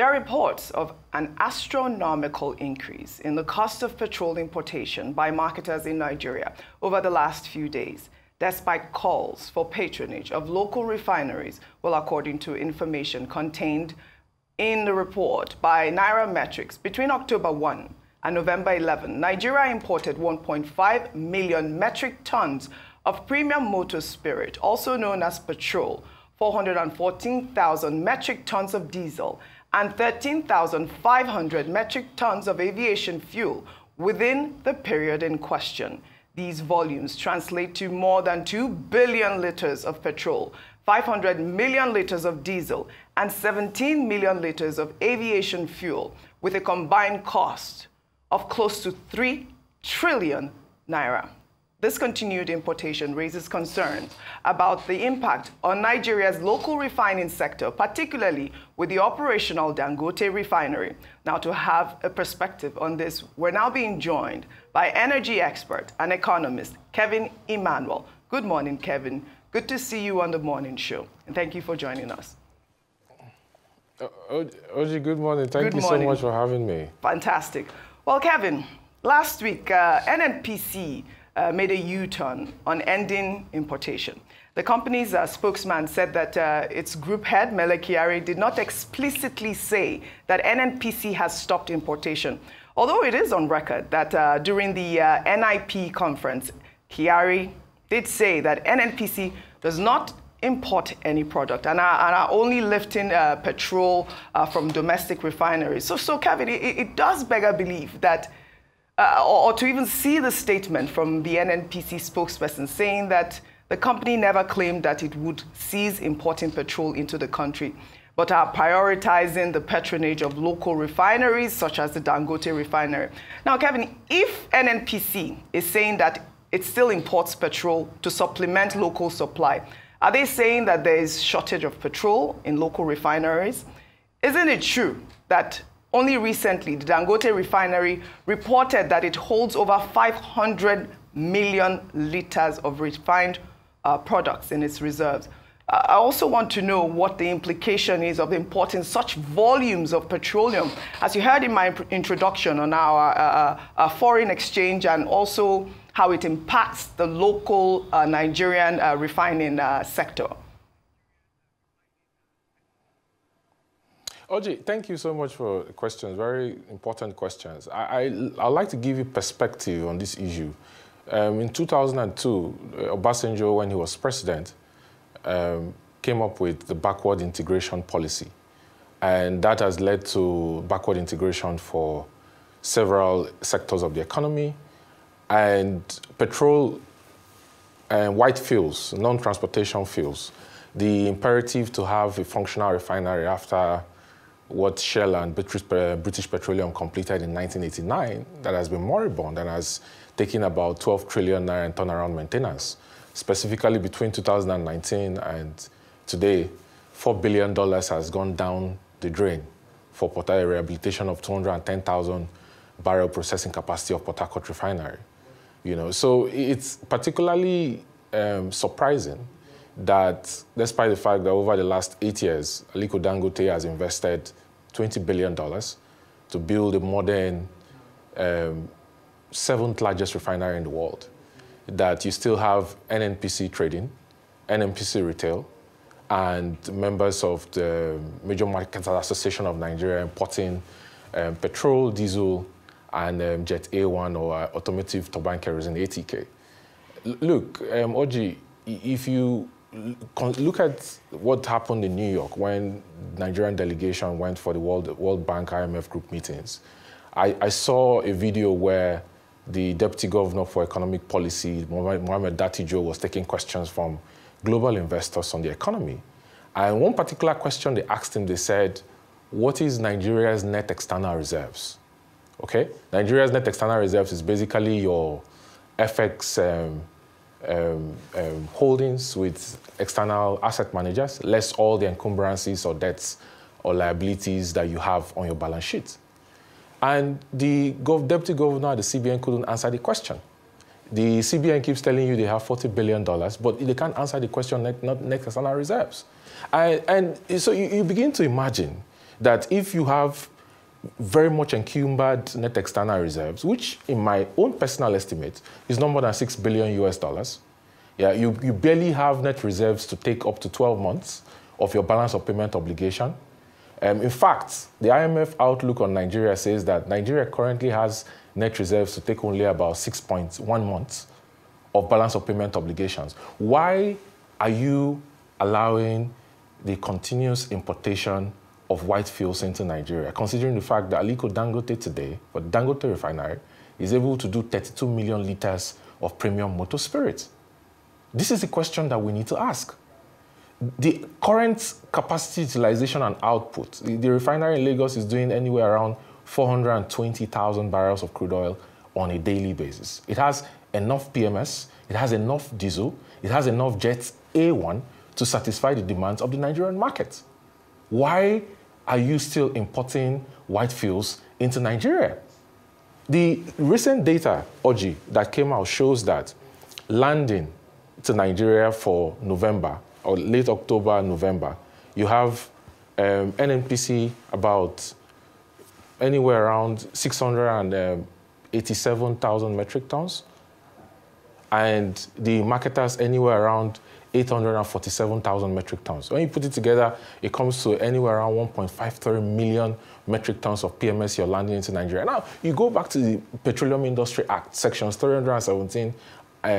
There are reports of an astronomical increase in the cost of petrol importation by marketers in Nigeria over the last few days, despite calls for patronage of local refineries, well, according to information contained in the report by Nairametrics. Between October 1 and November 11, Nigeria imported 1.5 million metric tons of premium motor spirit, also known as petrol, 414,000 metric tons of diesel, and 13,500 metric tons of aviation fuel within the period in question. These volumes translate to more than 2 billion litres of petrol, 500 million litres of diesel, and 17 million litres of aviation fuel, with a combined cost of close to 3 trillion naira. This continued importation raises concerns about the impact on Nigeria's local refining sector, particularly with the operational Dangote Refinery. Now, to have a perspective on this, we're now being joined by energy expert and economist Kevin Emmanuel. Good morning, Kevin. Good to see you on the morning show, and thank you for joining us. Oji, good morning. Thank you so much for having me. Fantastic. Well, Kevin, last week, NNPC made a U-turn on ending importation. The company's spokesman said that its group head, Mele Kyari, did not explicitly say that NNPC has stopped importation, although it is on record that during the NIP conference, Kyari did say that NNPC does not import any product and are only lifting petrol from domestic refineries. So Kevin, it does beg a belief that or to even see the statement from the NNPC spokesperson saying that the company never claimed that it would cease importing petrol into the country, but are prioritizing the patronage of local refineries such as the Dangote Refinery. Now, Kevin, if NNPC is saying that it still imports petrol to supplement local supply, are they saying that there is shortage of petrol in local refineries? Isn't it true that only recently, the Dangote Refinery reported that it holds over 500 million litres of refined products in its reserves? I also want to know what the implication is of importing such volumes of petroleum, as you heard in my introduction on our foreign exchange, and also how it impacts the local Nigerian refining sector. Oji, thank you so much for the questions, very important questions. I'd like to give you perspective on this issue. In 2002, Obasanjo, when he was president, came up with the backward integration policy. And that has led to backward integration for several sectors of the economy. And petrol and white fuels, non-transportation fuels, the imperative to have a functional refinery after what Shell and British Petroleum completed in 1989, that has been moribund and has taken about 12 trillion naira in turnaround maintenance. Specifically between 2019 and today, $4 billion has gone down the drain for a rehabilitation of 210,000 barrel processing capacity of Port Harcourt Refinery. You know, so it's particularly surprising that despite the fact that over the last 8 years, Aliko Dangote has invested $20 billion to build a modern 7th largest refinery in the world, that you still have NNPC trading, NNPC retail, and members of the Major Marketers Association of Nigeria importing petrol, diesel, and Jet A1 or automotive turbine kerosene ATK. Look, Oji, if you look at what happened in New York when the Nigerian delegation went for the World Bank IMF group meetings, I saw a video where the Deputy Governor for Economic Policy, Mohamed Datijo, was taking questions from global investors on the economy. And one particular question they asked him, they said, what is Nigeria's net external reserves? Okay? Nigeria's net external reserves is basically your FX holdings with external asset managers, less all the encumbrances or debts or liabilities that you have on your balance sheet. And the deputy governor, the CBN, couldn't answer the question. The CBN keeps telling you they have $40 billion, but they can't answer the question, net external reserves. And so you begin to imagine that if you have very much encumbered net external reserves, which in my own personal estimate is no more than $6 billion US. Yeah, you barely have net reserves to take up to 12 months of your balance of payment obligation. In fact, the IMF outlook on Nigeria says that Nigeria currently has net reserves to take only about 6.1 months of balance of payment obligations. Why are you allowing the continuous importation of white fuels into Nigeria, considering the fact that Aliko Dangote today, for Dangote Refinery, is able to do 32 million litres of premium motor spirit? This is the question that we need to ask. The current capacity utilization and output, the refinery in Lagos is doing anywhere around 420,000 barrels of crude oil on a daily basis. It has enough PMS, it has enough diesel, it has enough jet A1 to satisfy the demands of the Nigerian market. Why are you still importing white fuels into Nigeria? The recent data, Oji, that came out shows that landing to Nigeria for November, or late October, November, you have NNPC about anywhere around 687,000 metric tons, and the marketers anywhere around 847,000 metric tons. When you put it together, it comes to anywhere around 1.53 million metric tons of PMS you're landing into Nigeria. Now, you go back to the Petroleum Industry Act, sections 317,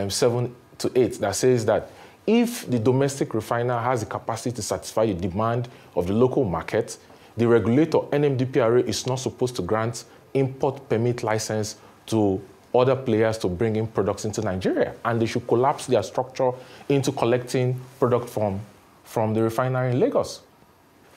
7 to 8, that says that if the domestic refiner has the capacity to satisfy the demand of the local market, the regulator, NMDPRA, is not supposed to grant import permit license to other players to bring in products into Nigeria, and they should collapse their structure into collecting product from the refinery in Lagos.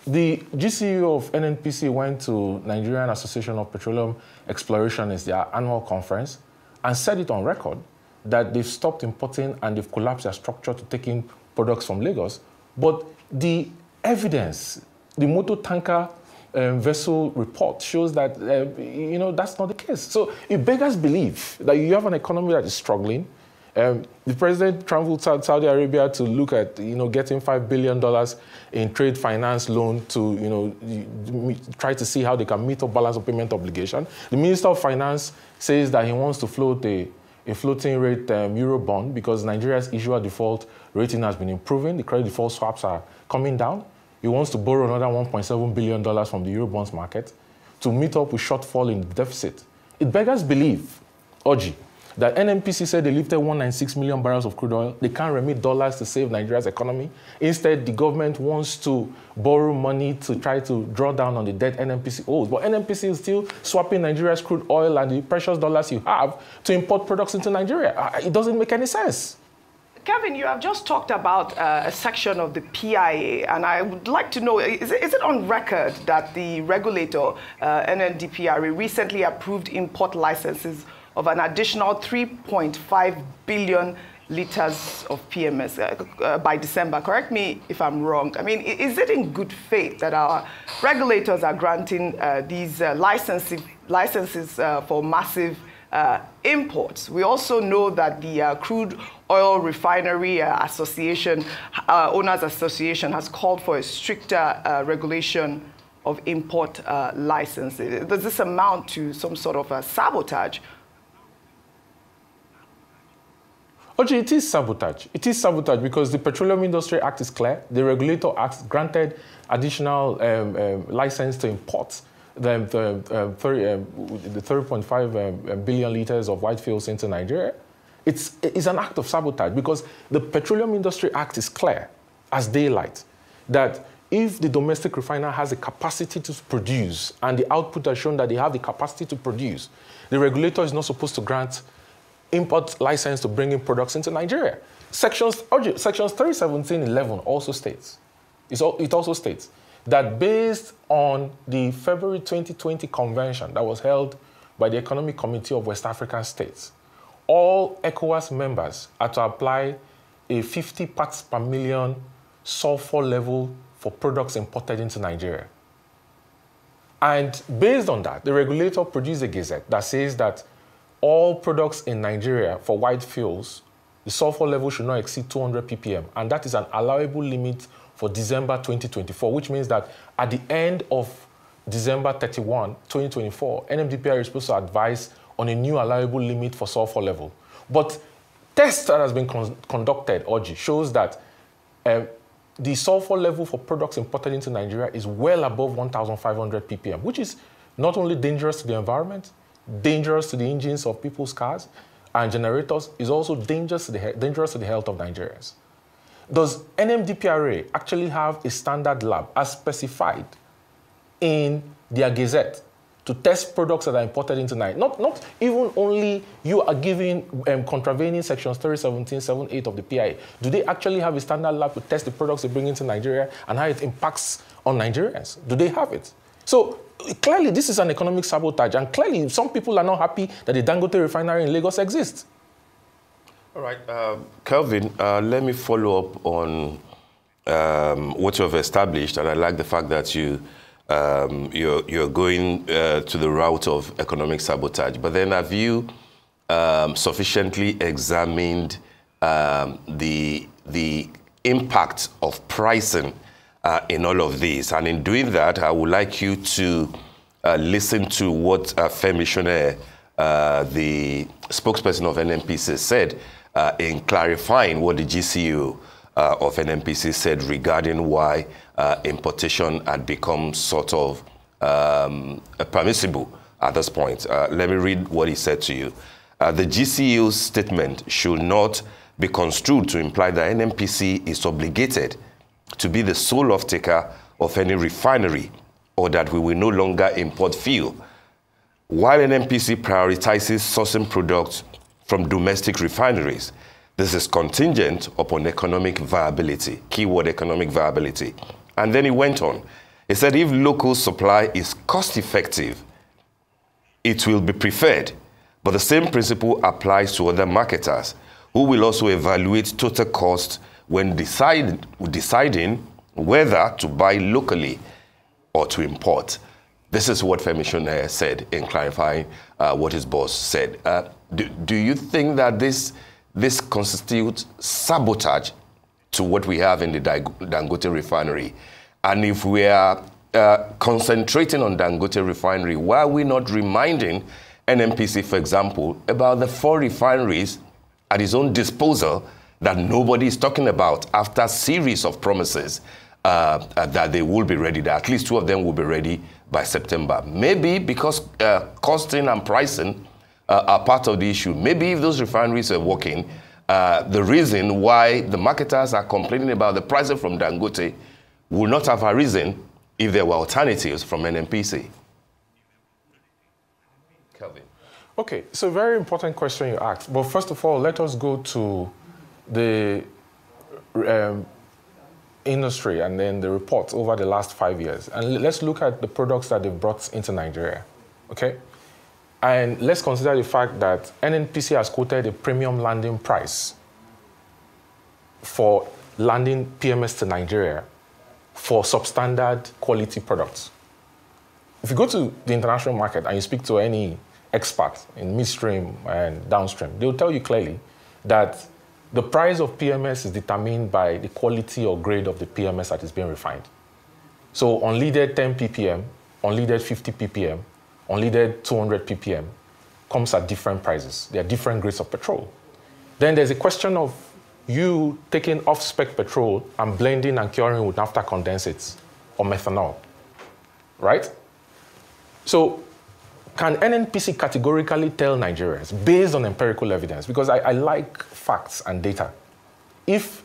The GCU of NNPC went to Nigerian Association of Petroleum Exploration as their annual conference and said it on record that they've stopped importing and they've collapsed their structure to take in products from Lagos. But the evidence, the motor tanker vessel report shows that, that's not the case. So it beggars belief that you have an economy that is struggling. The president traveled to Saudi Arabia to look at, getting $5 billion in trade finance loan to, try to see how they can meet up balance of payment obligation. The Minister of Finance says that he wants to float a floating rate euro bond because Nigeria's issuer default rating has been improving. The credit default swaps are coming down. He wants to borrow another $1.7 billion from the Eurobonds market to meet up with shortfall in the deficit. It beggars belief, Oji, that NNPC said they lifted 196 million barrels of crude oil. They can't remit dollars to save Nigeria's economy. Instead, the government wants to borrow money to try to draw down on the debt NNPC owes. But NNPC is still swapping Nigeria's crude oil and the precious dollars you have to import products into Nigeria. It doesn't make any sense. Kevin, you have just talked about a section of the PIA, and I would like to know, is it on record that the regulator, NNDPRA, recently approved import licenses of an additional 3.5 billion litres of PMS by December? Correct me if I'm wrong. I mean, is it in good faith that our regulators are granting these licenses for massive imports? We also know that the Crude Oil Refinery Association, Owners Association, has called for a stricter regulation of import licenses. Does this amount to some sort of a sabotage? Oji, it is sabotage. It is sabotage because the Petroleum Industry Act is clear. The Regulator Act granted additional license to import the 30.5 billion litres of white fuels into Nigeria. It's an act of sabotage because the Petroleum Industry Act is clear as daylight that if the domestic refiner has the capacity to produce and the output has shown that they have the capacity to produce, the regulator is not supposed to grant import license to bring in products into Nigeria. Sections 317.11 also states, it also states that based on the February 2020 convention that was held by the Economic Committee of West African States, all ECOWAS members are to apply a 50 parts per million sulfur level for products imported into Nigeria. And based on that, the regulator produced a gazette that says that all products in Nigeria for white fuels, the sulfur level should not exceed 200 ppm, and that is an allowable limit for December 2024, which means that at the end of December 31, 2024, NMDPRA is supposed to advise on a new allowable limit for sulfur level. But tests that has been conducted, Oji, shows that the sulfur level for products imported into Nigeria is well above 1,500 ppm, which is not only dangerous to the environment, dangerous to the engines of people's cars and generators, is also dangerous to the health of Nigerians. Does NMDPRA actually have a standard lab as specified in their gazette to test products that are imported into Nigeria? Not even only you are giving contravening sections 317, 78 of the PIA. Do they actually have a standard lab to test the products they bring into Nigeria and how it impacts on Nigerians? Do they have it? So clearly this is an economic sabotage, and clearly some people are not happy that the Dangote Refinery in Lagos exists. All right, Kelvin, let me follow up on what you have established, and I like the fact that you're going to the route of economic sabotage. But then have you sufficiently examined the impact of pricing in all of this? And in doing that, I would like you to listen to what Femi Shone, the spokesperson of NNPC, said in clarifying what the GCU of NNPC said regarding why importation had become sort of permissible at this point. Let me read what he said to you. The GCU's statement should not be construed to imply that NNPC is obligated to be the sole off-taker of any refinery, or that we will no longer import fuel. While NNPC prioritizes sourcing products from domestic refineries, this is contingent upon economic viability, keyword economic viability. And then he went on. He said if local supply is cost-effective, it will be preferred. But the same principle applies to other marketers who will also evaluate total cost when deciding whether to buy locally or to import. This is what Femi Shone said in clarifying what his boss said. Do you think that this constitutes sabotage to what we have in the Dangote Refinery? And if we are concentrating on Dangote Refinery, why are we not reminding NNPC, for example, about the 4 refineries at his own disposal that nobody is talking about after a series of promises that they will be ready, that at least 2 of them will be ready by September? Maybe because costing and pricing are part of the issue. Maybe if those refineries are working, the reason why the marketers are complaining about the pricing from Dangote will not have a reason if there were alternatives from NNPC. Kelvin. Okay, so very important question you asked. But first of all, let us go to the industry and then the reports over the last 5 years. And let's look at the products that they've brought into Nigeria, okay? And let's consider the fact that NNPC has quoted a premium landing price for landing PMS to Nigeria for substandard quality products. If you go to the international market and you speak to any expert in midstream and downstream, they'll tell you clearly that the price of PMS is determined by the quality or grade of the PMS that is being refined. So unleaded 10 ppm, unleaded 50 ppm, unleaded 200 ppm comes at different prices. There are different grades of petrol. Then there's a question of you taking off-spec petrol and blending and curing with naphtha condensates or methanol, right? So can NNPC categorically tell Nigerians, based on empirical evidence, because I like facts and data, if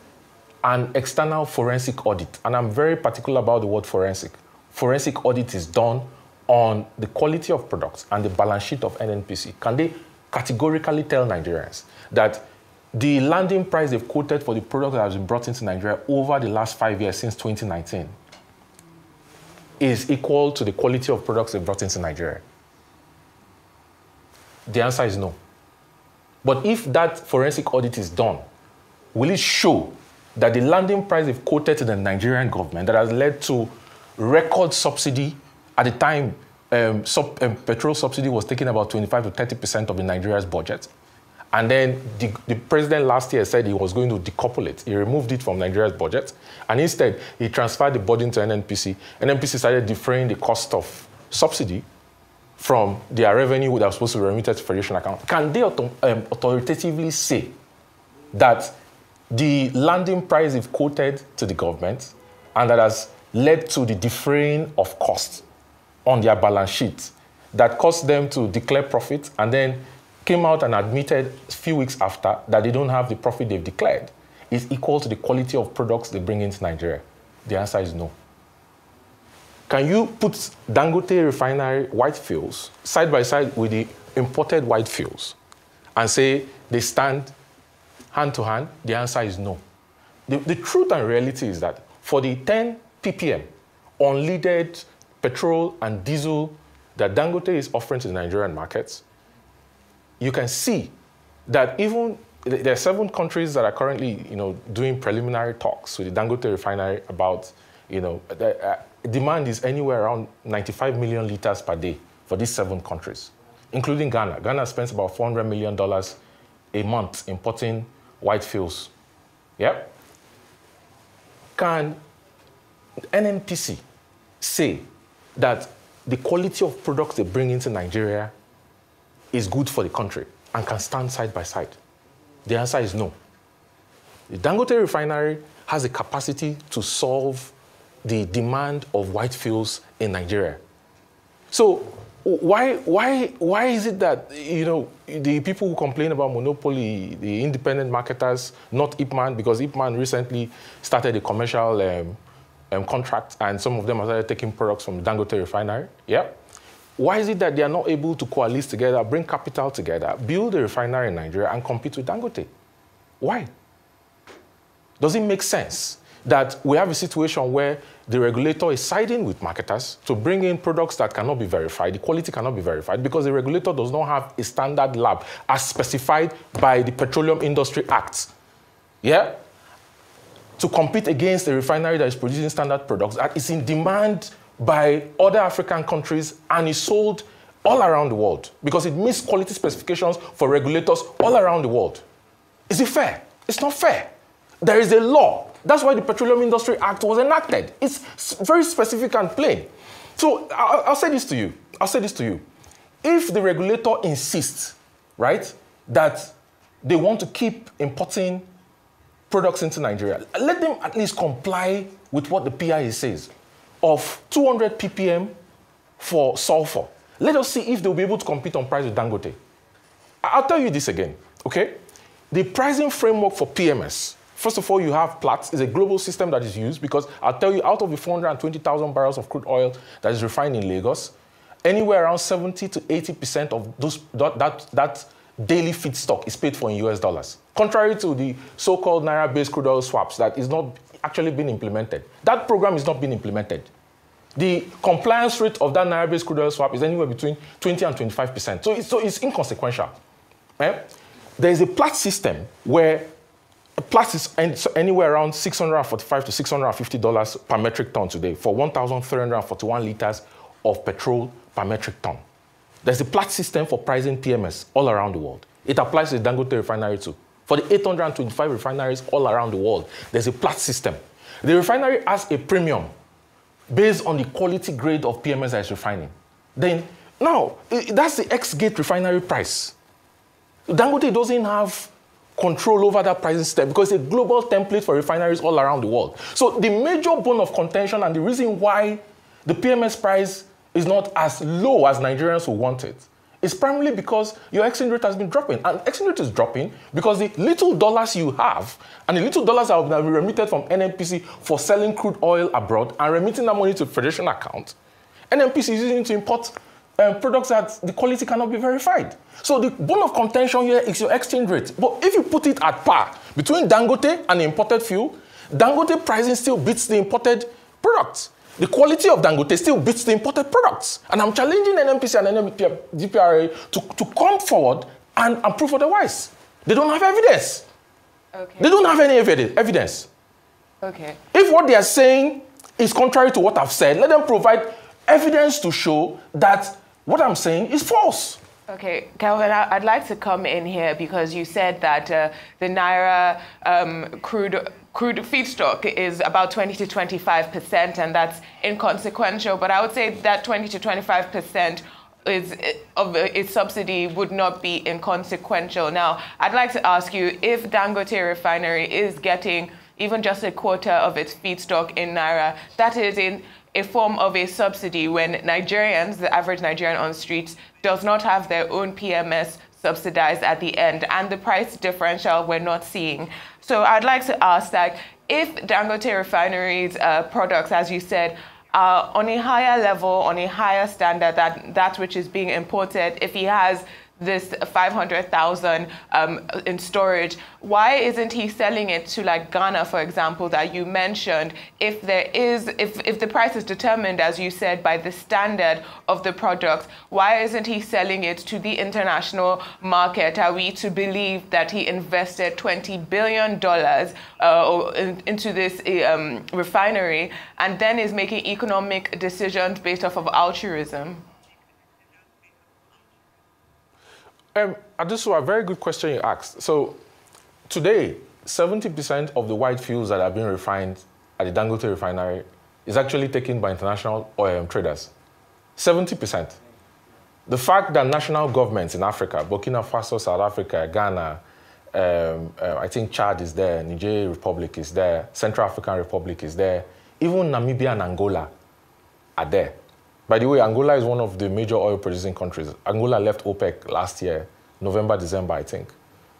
an external forensic audit, and I'm very particular about the word forensic audit is done on the quality of products and the balance sheet of NNPC, can they categorically tell Nigerians that the landing price they've quoted for the product that has been brought into Nigeria over the last 5 years since 2019 is equal to the quality of products they've brought into Nigeria? The answer is no. But if that forensic audit is done, will it show that the landing price they've quoted to the Nigerian government that has led to record subsidy at the time petrol subsidy was taking about 25 to 30% of the Nigeria's budget? And then the president last year said he was going to decouple it. He removed it from Nigeria's budget. And instead, he transferred the burden to NNPC. NNPC started defraying the cost of subsidy from their revenue that was supposed to be remitted to Federation account, can they authoritatively say that the landing price is quoted to the government and that has led to the defraying of costs on their balance sheet that caused them to declare profit and then came out and admitted a few weeks after that they don't have the profit they've declared is equal to the quality of products they bring into Nigeria? The answer is no. Can you put Dangote Refinery white fuels side by side with the imported white fuels and say they stand hand to hand? The answer is no. The truth and reality is that for the 10 ppm unleaded petrol and diesel that Dangote is offering to the Nigerian markets, you can see that even there are 7 countries that are currently, doing preliminary talks with the Dangote Refinery about, demand is anywhere around 95 million liters per day for these 7 countries, including Ghana. Ghana spends about $400 million a month importing white fuels. Yep. Can NNPC say that the quality of products they bring into Nigeria is good for the country and can stand side by side? The answer is no. The Dangote Refinery has the capacity to solve the demand of white fuels in Nigeria. So why is it that, the people who complain about monopoly, the independent marketers, not Ipman, because Ipman recently started a commercial contract and some of them have started taking products from the Dangote Refinery? Yeah. Why is it that they are not able to coalesce together, bring capital together, build a refinery in Nigeria and compete with Dangote? Why? Does it make sense that we have a situation where the regulator is siding with marketers to bring in products that cannot be verified, the quality cannot be verified, because the regulator does not have a standard lab as specified by the Petroleum Industry Act, yeah, to compete against a refinery that is producing standard products that is in demand by other African countries and is sold all around the world because it meets quality specifications for regulators all around the world? Is it fair? It's not fair. There is a law. That's why the Petroleum Industry Act was enacted. It's very specific and plain. So I'll say this to you. If the regulator insists, right, that they want to keep importing products into Nigeria, let them at least comply with what the PIA says of 200 ppm for sulfur. Let us see if they'll be able to compete on price with Dangote. I'll tell you this again, okay? The pricing framework for PMS, first of all, you have Platts. It's a global system that is used because I'll tell you, out of the 420,000 barrels of crude oil that is refined in Lagos, anywhere around 70 to 80% of that daily feedstock is paid for in US dollars, contrary to the so-called Naira-based crude oil swaps that is not actually being implemented. That program is not being implemented. The compliance rate of that Naira-based crude oil swap is anywhere between 20 and 25%. So it's inconsequential. There is a Platts system where Platts is anywhere around $645 to $650 per metric ton today for 1,341 liters of petrol per metric ton. There's a Platts system for pricing PMS all around the world. It applies to the Dangote Refinery too. For the 825 refineries all around the world, there's a Platts system. The refinery has a premium based on the quality grade of PMS that is refining. Then, now, that's the ex-gate refinery price. Dangote doesn't have control over that pricing system because it's a global template for refineries all around the world. So the major bone of contention and the reason why the PMS price is not as low as Nigerians who want it is primarily because your exchange rate has been dropping. And exchange rate is dropping because the little dollars you have and the little dollars that have been remitted from NNPC for selling crude oil abroad and remitting that money to Federation account, NNPC is using to import products that the quality cannot be verified. So the bone of contention here is your exchange rate. But if you put it at par between Dangote and the imported fuel, Dangote pricing still beats the imported products. The quality of Dangote still beats the imported products. And I'm challenging NNPC and DPRA to come forward and prove otherwise. They don't have evidence. Okay. They don't have any evidence. Okay. If what they are saying is contrary to what I've said, let them provide evidence to show that what I'm saying is false. Okay, Kelvin, I'd like to come in here because you said that the Naira crude crude feedstock is about 20 to 25%, and that's inconsequential. But I would say that 20 to 25% of its subsidy would not be inconsequential. Now, I'd like to ask you, if Dangote Refinery is getting even just a quarter of its feedstock in Naira, that is in a form of a subsidy when Nigerians, the average Nigerian on the streets, does not have their own PMS subsidized at the end, and the price differential we're not seeing. So I'd like to ask that if Dangote Refinery's products, as you said, are on a higher level, on a higher standard than that which is being imported, if he has this 500,000 in storage, why isn't he selling it to like Ghana, for example, that you mentioned? If the price is determined, as you said, by the standard of the product, why isn't he selling it to the international market? Are we to believe that he invested $20 billion into this refinery and then is making economic decisions based off of altruism? This is a very good question you asked. So today, 70% of the white fuels that are being refined at the Dangote Refinery is actually taken by international oil traders. 70%. The fact that national governments in Africa, Burkina Faso, South Africa, Ghana, I think Chad is there, Niger Republic is there, Central African Republic is there, even Namibia and Angola are there. By the way, Angola is one of the major oil-producing countries. Angola left OPEC last year, November, December, I think.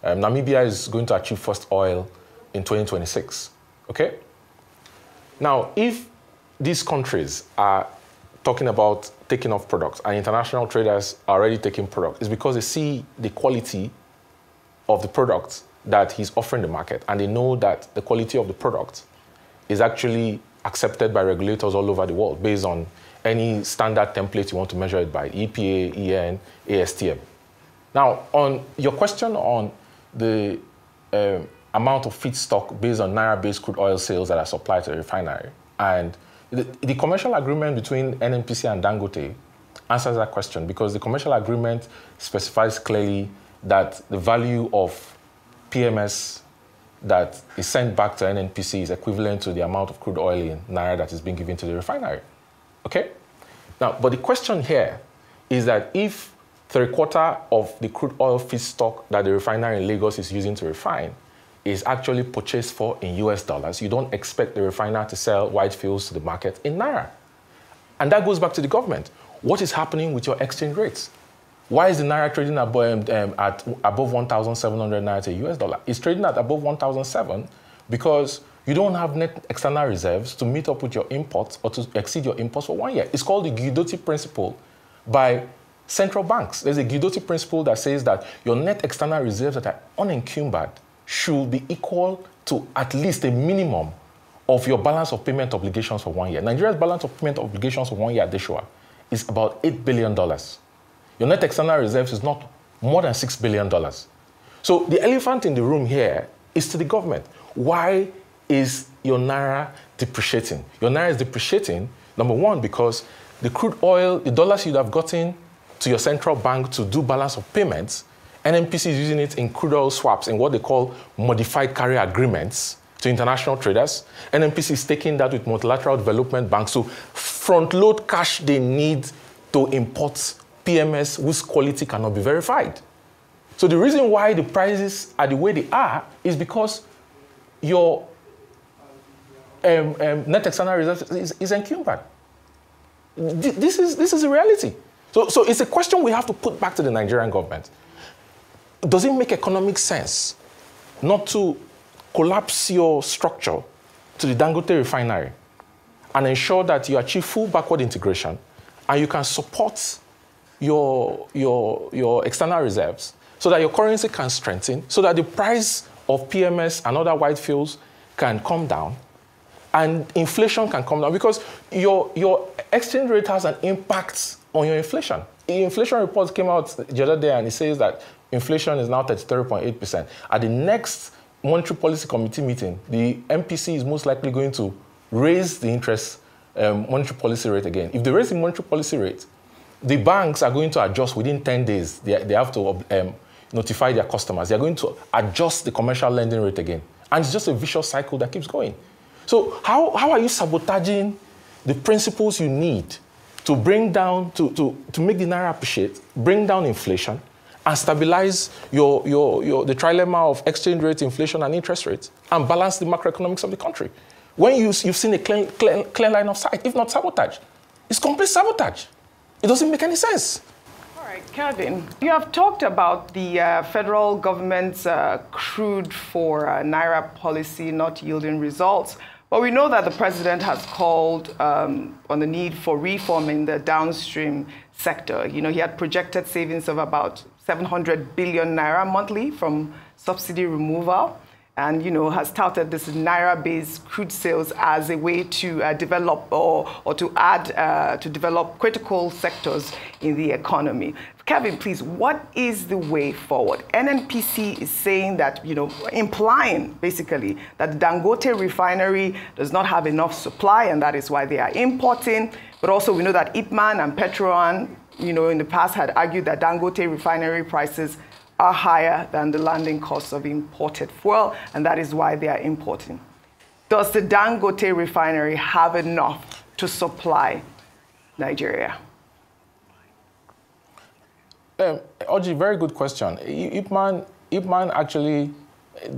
Namibia is going to achieve first oil in 2026, okay? Now, if these countries are talking about taking off products and international traders are already taking products, it's because they see the quality of the product that he's offering the market, and they know that the quality of the product is actually accepted by regulators all over the world based on any standard template you want to measure it by, EPA, EN, ASTM. Now, on your question on the amount of feedstock based on Naira-based crude oil sales that are supplied to the refinery, and the commercial agreement between NNPC and Dangote answers that question, because the commercial agreement specifies clearly that the value of PMS that is sent back to NNPC is equivalent to the amount of crude oil in Naira that is being given to the refinery. Okay? Now, but the question here is that if 3/4 of the crude oil feedstock that the refinery in Lagos is using to refine is actually purchased for in US dollars, you don't expect the refiner to sell white fuels to the market in Naira. And that goes back to the government. What is happening with your exchange rates? Why is the Naira trading at above 1,700 Naira to US dollar? It's trading at above 1,007 because you don't have net external reserves to meet up with your imports or to exceed your imports for 1 year. It's called the Dangote principle by central banks. There's a Dangote principle that says that your net external reserves that are unencumbered should be equal to at least a minimum of your balance of payment obligations for 1 year. Nigeria's balance of payment obligations for 1 year at Deshua is about $8 billion. Your net external reserves is not more than $6 billion. So the elephant in the room here is to the government. Why is your Naira depreciating? Your Naira is depreciating, number one, because the crude oil, the dollars you'd have gotten to your central bank to do balance of payments, NNPC is using it in crude oil swaps in what they call modified carrier agreements to international traders. NNPC is taking that with multilateral development banks to front load cash they need to import PMS whose quality cannot be verified. So the reason why the prices are the way they are is because your net external reserves is encumbered. This is a reality. So it's a question we have to put back to the Nigerian government. Does it make economic sense not to collapse your structure to the Dangote Refinery and ensure that you achieve full backward integration and you can support your external reserves so that your currency can strengthen, so that the price of PMS and other white fuels can come down and inflation can come down? Because your exchange rate has an impact on your inflation. The inflation report came out the other day and it says that inflation is now 33.8%. At the next Monetary Policy Committee meeting, the MPC is most likely going to raise the interest monetary policy rate again. If they raise the monetary policy rate, the banks are going to adjust within 10 days. They have to notify their customers. They're going to adjust the commercial lending rate again. And it's just a vicious cycle that keeps going. So how are you sabotaging the principles you need to bring down, to make the Naira appreciate, bring down inflation, and stabilize the trilemma of exchange rate, inflation, and interest rates, and balance the macroeconomics of the country? When you've seen a clear line of sight, if not sabotage. It's complete sabotage. It doesn't make any sense. All right, Kevin, you have talked about the federal government's crude for Naira policy not yielding results. But we know that the president has called on the need for reform in the downstream sector. You know, he had projected savings of about 700 billion Naira monthly from subsidy removal, and, you know, has touted this Naira-based crude sales as a way to develop or to add, to develop critical sectors in the economy. Kevin, please, what is the way forward? NNPC is saying that, you know, implying basically that the Dangote Refinery does not have enough supply, and that is why they are importing. But also we know that Ipman and Petrol, you know, in the past had argued that Dangote Refinery prices are higher than the landing costs of imported fuel, and that is why they are importing. Does the Dangote Refinery have enough to supply Nigeria? Oji, very good question. Ipman actually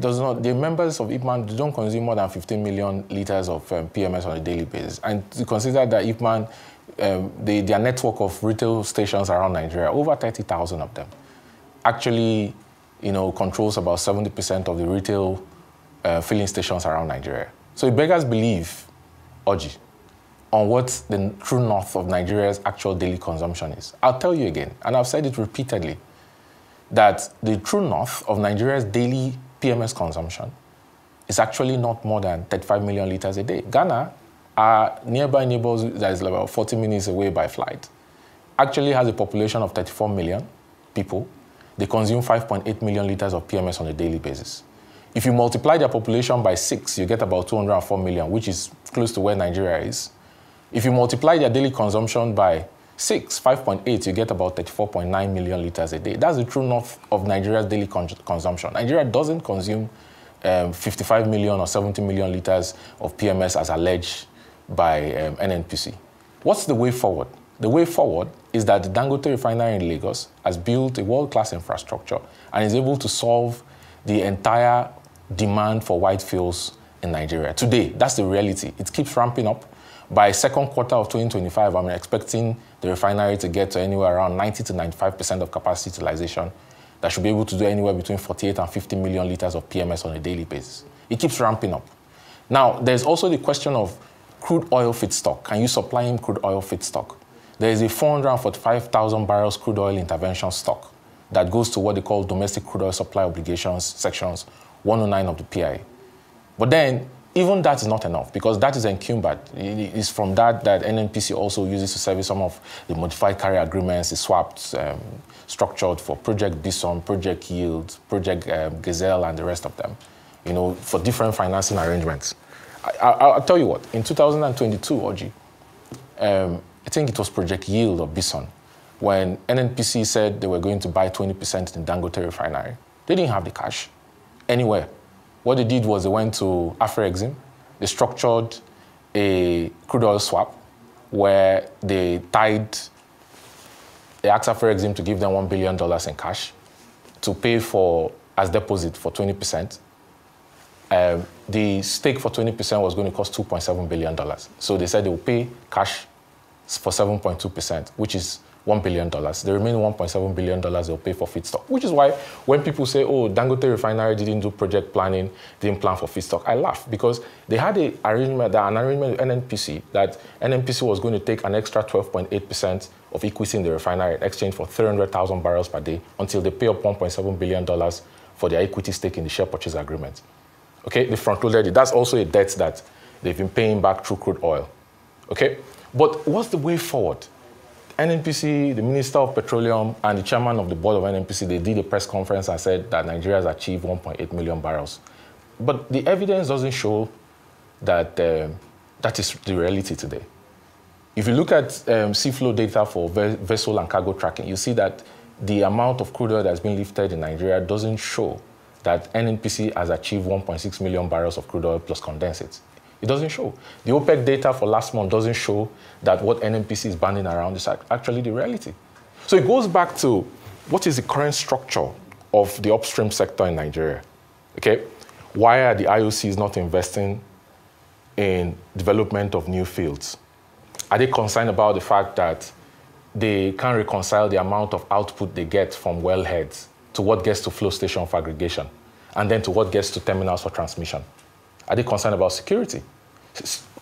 does not, the members of Ipman don't consume more than 15 million litres of PMS on a daily basis. And to consider that Ipman, their network of retail stations around Nigeria, over 30,000 of them, actually, you know, controls about 70% of the retail filling stations around Nigeria. So it beggars belief, Oji, on what the true north of Nigeria's actual daily consumption is. I'll tell you again, and I've said it repeatedly, that the true north of Nigeria's daily PMS consumption is actually not more than 35 million litres a day. Ghana, our nearby neighbors that is about 40 minutes away by flight, actually has a population of 34 million people. They consume 5.8 million litres of PMS on a daily basis. If you multiply their population by 6, you get about 204 million, which is close to where Nigeria is. If you multiply their daily consumption by 6, 5.8, you get about 34.9 million litres a day. That's the true north of Nigeria's daily consumption. Nigeria doesn't consume 55 million or 70 million litres of PMS as alleged by NNPC. What's the way forward? The way forward is that the Dangote Refinery in Lagos has built a world-class infrastructure and is able to solve the entire demand for white fuels in Nigeria. Today, that's the reality. It keeps ramping up. By second quarter of 2025, I'm expecting the refinery to get to anywhere around 90 to 95% of capacity utilization. That should be able to do anywhere between 48 and 50 million litres of PMS on a daily basis. It keeps ramping up. Now, there's also the question of crude oil feedstock. Can you supply him crude oil feedstock? There is a 445,000 barrels crude oil intervention stock that goes to what they call domestic crude oil supply obligations, sections 109 of the PIA. But then, even that is not enough, because that is encumbered. It's from that NNPC also uses to service some of the modified carrier agreements, the swaps structured for Project Bison, Project Yield, Project Gazelle, and the rest of them, you know, for different financing arrangements. I'll tell you what, in 2022, Oji, I think it was Project Yield or Bison, when NNPC said they were going to buy 20% in Dangote Refinery. They didn't have the cash anywhere. What they did was they went to Afrexim. They structured a crude oil swap where they asked Afrexim to give them $1 billion in cash to pay for, as deposit for 20%. The stake for 20% was going to cost $2.7 billion. So they said they will pay cash for 7.2%, which is $1 billion. The remaining $1.7 billion they'll pay for feedstock, which is why when people say, oh, Dangote Refinery didn't do project planning, didn't plan for feedstock, I laugh, because they had an arrangement with NNPC that NNPC was going to take an extra 12.8% of equity in the refinery in exchange for 300,000 barrels per day until they pay up $1.7 billion for their equity stake in the share purchase agreement. Okay, they front-loaded it. That's also a debt that they've been paying back through crude oil. Okay, but what's the way forward? NNPC, the Minister of Petroleum, and the chairman of the board of NNPC, they did a press conference and said that Nigeria has achieved 1.8 million barrels. But the evidence doesn't show that that is the reality today. If you look at seaflow data for vessel and cargo tracking, you see that the amount of crude oil that's been lifted in Nigeria doesn't show that NNPC has achieved 1.6 million barrels of crude oil plus condensates. It doesn't show. The OPEC data for last month doesn't show that what NNPC is banding around is actually the reality. So it goes back to what is the current structure of the upstream sector in Nigeria, okay? Why are the IOCs not investing in development of new fields? Are they concerned about the fact that they can't reconcile the amount of output they get from wellheads to what gets to flow station for aggregation, and then to what gets to terminals for transmission? Are they concerned about security?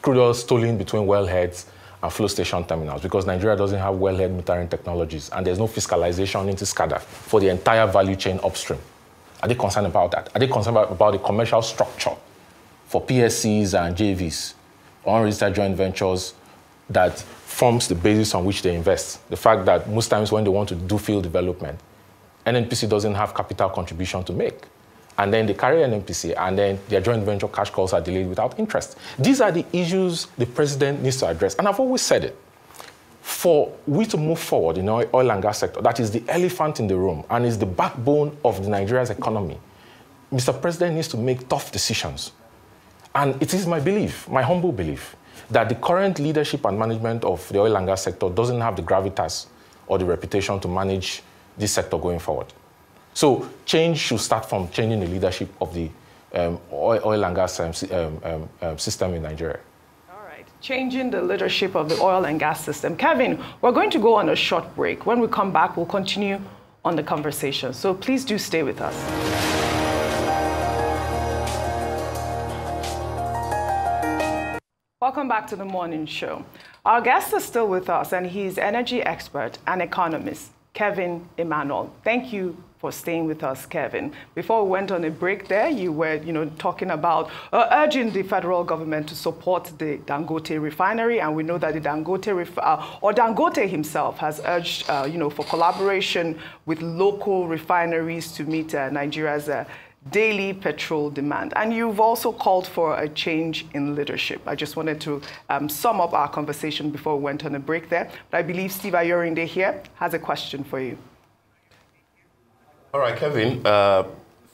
Crude oil stolen between wellheads and flow station terminals, because Nigeria doesn't have wellhead metering technologies and there's no fiscalization into SCADA for the entire value chain upstream. Are they concerned about that? Are they concerned about the commercial structure for PSCs and JVs, or unregistered joint ventures, that forms the basis on which they invest? The fact that most times when they want to do field development, NNPC doesn't have capital contribution to make. And then they carry NNPC, and then their joint venture cash calls are delayed without interest. These are the issues the president needs to address. And I've always said it. For we to move forward in the oil and gas sector, that is the elephant in the room and is the backbone of Nigeria's economy, Mr. President needs to make tough decisions. And it is my belief, my humble belief, that the current leadership and management of the oil and gas sector doesn't have the gravitas or the reputation to manage this sector going forward. So change should start from changing the leadership of the oil and gas system in Nigeria. All right, changing the leadership of the oil and gas system. Kevin, we're going to go on a short break. When we come back, we'll continue on the conversation. So please do stay with us. Welcome back to the morning show. Our guest is still with us, and he's energy expert and economist, Kevin Emmanuel. Thank you for staying with us, Kevin. Before we went on a break there, you were, talking about urging the federal government to support the Dangote Refinery, and we know that the Dangote himself has urged, for collaboration with local refineries to meet Nigeria's daily petrol demand. And you've also called for a change in leadership. I just wanted to sum up our conversation before we went on a break there. But I believe Steve Ayorinde here has a question for you. All right, Kevin,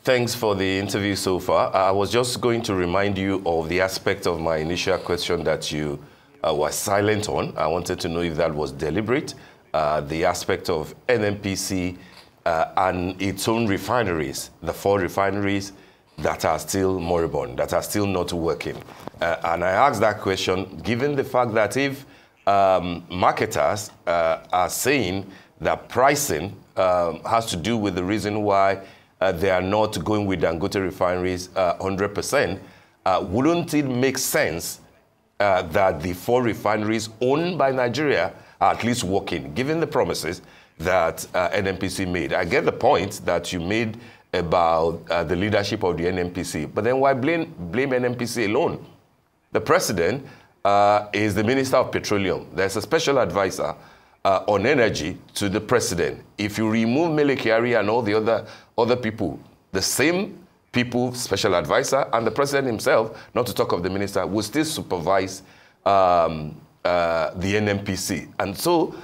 thanks for the interview so far. I was just going to remind you of the aspect of my initial question that you were silent on. I wanted to know if that was deliberate, the aspect of NNPC and its own refineries, the 4 refineries that are still moribund, that are still not working. And I asked that question given the fact that if marketers are saying that pricing has to do with the reason why they are not going with Dangote refineries 100%, wouldn't it make sense that the 4 refineries owned by Nigeria are at least working, given the promises that NNPC made? I get the point that you made about the leadership of the NNPC, but then why blame NNPC alone? The president is the Minister of Petroleum. There's a special advisor on energy to the president. If you remove Mele Kyari and all the other people, the same people, special advisor, and the president himself, not to talk of the minister, will still supervise the NNPC. And so,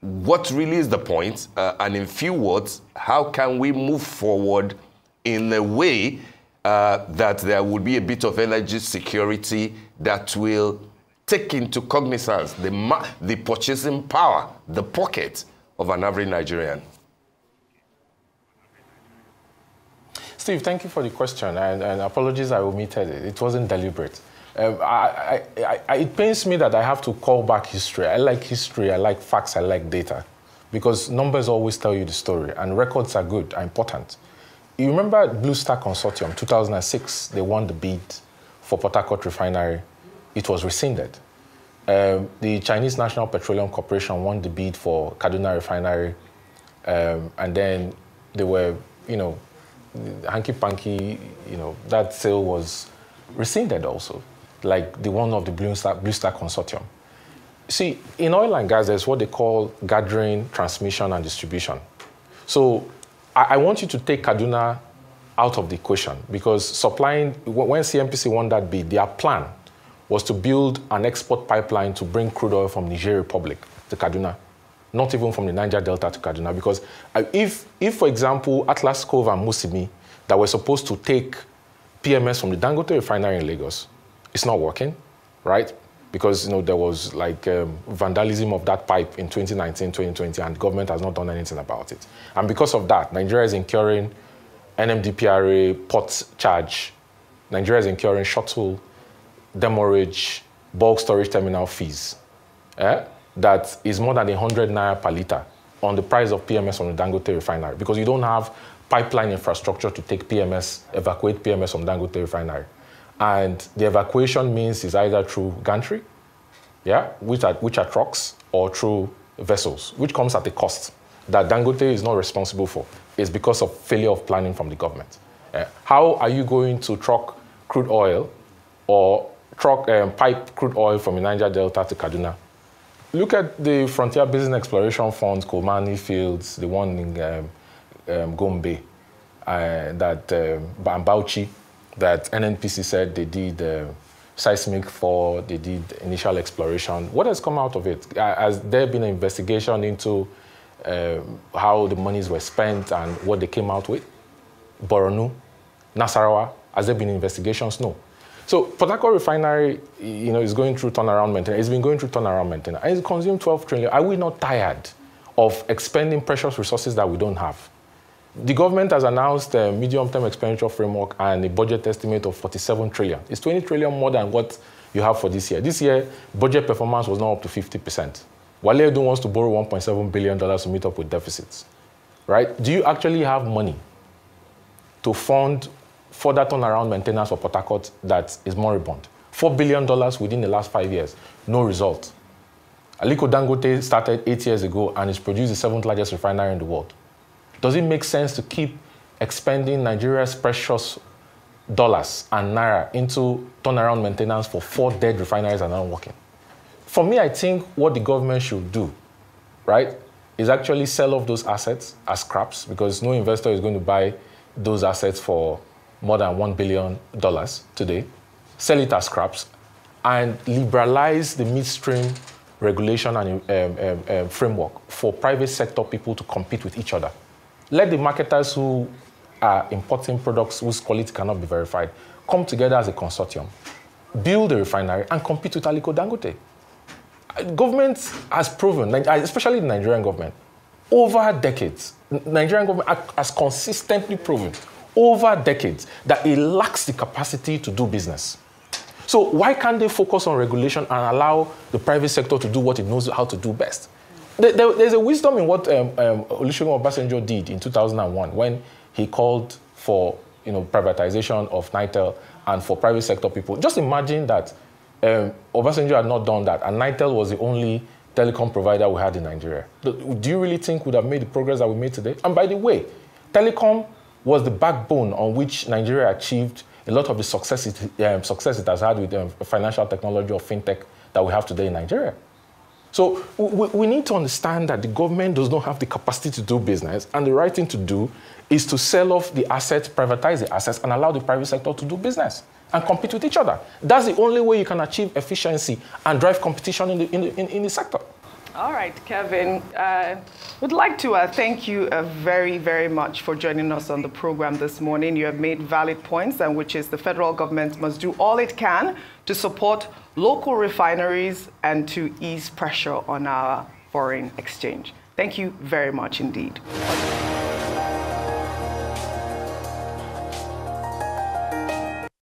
what really is the point? And in few words, how can we move forward in a way that there will be a bit of energy security that will take into cognizance the purchasing power, the pocket of an average Nigerian? Steve, thank you for the question, and apologies I omitted it. It wasn't deliberate. It pains me that I have to call back history. I like history, I like facts, I like data, because numbers always tell you the story, and records are good, are important. You remember Blue Star Consortium, 2006, they won the bid for Port Harcourt Refinery. It was rescinded. The Chinese National Petroleum Corporation won the bid for Kaduna Refinery, and then they were, hanky-panky, that sale was rescinded also, like the one of the Blue Star Consortium. See, in oil and gas, there's what they call gathering, transmission, and distribution. So I want you to take Kaduna out of the equation, because supplying, when CNPC won that bid, their plan was to build an export pipeline to bring crude oil from Niger Republic to Kaduna, not even from the Niger Delta to Kaduna. Because if for example, Atlas Cove and Musimi that were supposed to take PMS from the Dangote Refinery in Lagos. It's not working, right? Because there was like vandalism of that pipe in 2019, 2020, and the government has not done anything about it. And because of that, Nigeria is incurring NMDPRA port charge. Nigeria is incurring shuttle, demurrage, bulk storage terminal fees. That is more than 100 naira per litre on the price of PMS from the Dangote Refinery, because you don't have pipeline infrastructure to take PMS, evacuate PMS from Dangote Refinery. And the evacuation means is either through gantry, which are trucks, or through vessels, which comes at a cost that Dangote is not responsible for. It's because of failure of planning from the government. How are you going to truck crude oil or pipe crude oil from the Niger Delta to Kaduna? Look at the Frontier Basin Exploration Fund, Kolmani Fields, the one in Gombe, Bauchi, that NNPC said they did seismic for, they did initial exploration. What has come out of it? Has there been an investigation into how the monies were spent and what they came out with? Borno, Nasarawa, has there been investigations? No. So Port Harcourt Refinery, is going through turnaround maintenance. It's been going through turnaround maintenance. And it's consumed 12 trillion. Are we not tired of expending precious resources that we don't have? The government has announced a medium-term expenditure framework and a budget estimate of 47 trillion. It's 20 trillion more than what you have for this year. This year, budget performance was not up to 50%. Wale Edun wants to borrow $1.7 billion to meet up with deficits, right? Do you actually have money to fund further turnaround maintenance for Port Harcourt that is moribund? $4 billion within the last 5 years, no result. Aliko Dangote started 8 years ago and is produced the 7th largest refinery in the world. Does it make sense to keep expending Nigeria's precious dollars and naira into turnaround maintenance for 4 dead refineries and not working? For me, I think what the government should do, right, is actually sell off those assets as scraps, because no investor is going to buy those assets for more than $1 billion today. Sell it as scraps and liberalize the midstream regulation and framework for private sector people to compete with each other. Let the marketers who are importing products whose quality cannot be verified come together as a consortium, build a refinery, and compete with Aliko Dangote. Government has proven, especially the Nigerian government, over decades, Nigerian government has consistently proven over decades that it lacks the capacity to do business. So why can't they focus on regulation and allow the private sector to do what it knows how to do best? There's a wisdom in what Olusegun Obasanjo did in 2001 when he called for privatization of NITEL and for private sector people. Just imagine that Obasanjo had not done that and NITEL was the only telecom provider we had in Nigeria. Do you really think we would have made the progress that we made today? And by the way, telecom was the backbone on which Nigeria achieved a lot of the success it has had with financial technology or fintech that we have today in Nigeria. So we need to understand that the government does not have the capacity to do business, and the right thing to do is to sell off the assets, privatize the assets, and allow the private sector to do business and compete with each other. That's the only way you can achieve efficiency and drive competition in the sector. All right, Kevin, would like to thank you very, very much for joining us on the program this morning. You have made valid points, and which is the federal government must do all it can to support local refineries and to ease pressure on our foreign exchange. Thank you very much indeed.